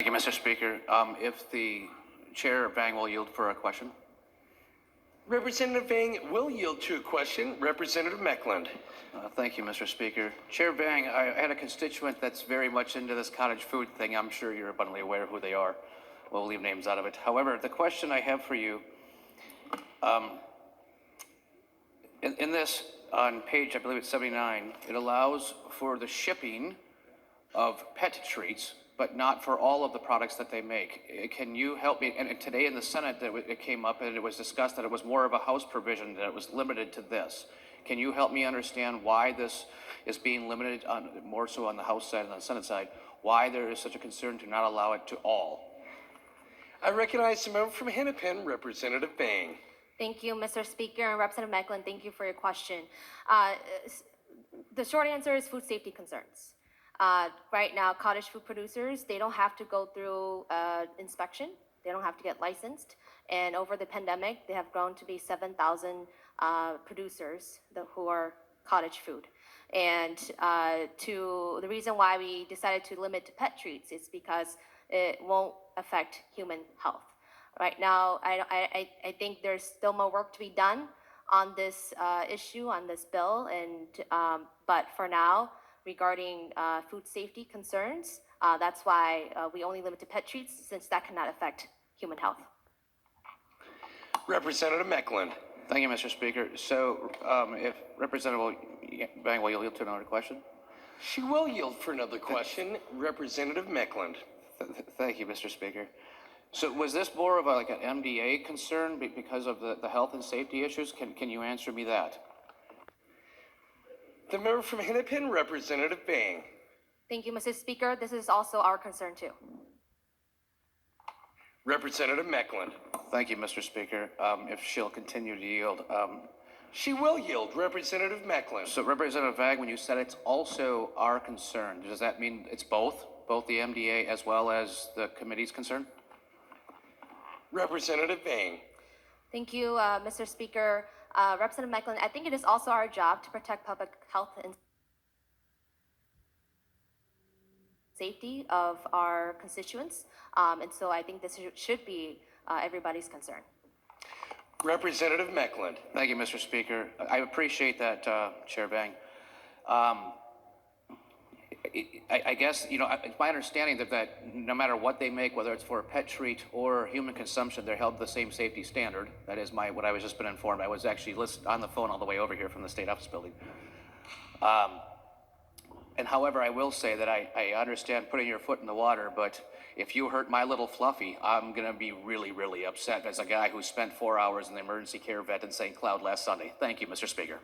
Thank you, Mr. Speaker. If the Chair Bang will yield for a question. Representative Vang will yield to a question. Representative Mekeland. Thank you, Mr. Speaker. Chair Bang, I had a constituent that's very much into this cottage food thing. I'm sure you're abundantly aware of who they are. We'll leave names out of it. However, the question I have for you, in this, on page, I believe it's 79, it allows for the shipping of pet treats, but not for all of the products that they make. Can you help me? And today in the Senate, it came up and it was discussed that it was more of a House provision, that it was limited to this. Can you help me understand why this is being limited, more so on the House side and on the Senate side, why there is such a concern to not allow it to all? I recognize the member from Hennepin, Representative Vang. Thank you, Mr. Speaker, and Representative Mekeland, thank you for your question. The short answer is food safety concerns. Right now, cottage food producers, they don't have to go through inspection. They don't have to get licensed. And over the pandemic, they have grown to be 7,000 producers who are cottage food. And the reason why we decided to limit to pet treats is because it won't affect human health. Right now, I think there's still more work to be done on this issue, on this bill. And but for now, regarding food safety concerns, that's why we only limit to pet treats, since that cannot affect human health. Representative Mekeland. Thank you, Mr. Speaker. So if Representative Bang will yield to another question? She will yield for another question. Representative Mekeland. Thank you, Mr. Speaker. So was this more of like an MDA concern because of the health and safety issues? Can you answer me that? The member from Hennepin, Representative Vang. Thank you, Mr. Speaker. This is also our concern too. Representative Mekeland. Thank you, Mr. Speaker. If she'll continue to yield. She will yield. Representative Mekeland. So Representative Vang, when you said it's also our concern, does that mean it's both the MDA as well as the committee's concern? Representative Vang. Thank you, Mr. Speaker. Representative Mekeland, I think it is also our job to protect public health and safety of our constituents. And so I think this should be everybody's concern. Representative Mekeland. Thank you, Mr. Speaker. I appreciate that, Chair Bang. I guess, it's my understanding that no matter what they make, whether it's for a pet treat or human consumption, they're held to the same safety standard. That is what I was just been informed. I was actually on the phone all the way over here from the State Office building. And however, I will say that I understand putting your foot in the water, but if you hurt my little Fluffy, I'm going to be really, really upset as a guy who spent 4 hours in the emergency care vet in St. Cloud last Sunday. Thank you, Mr. Speaker.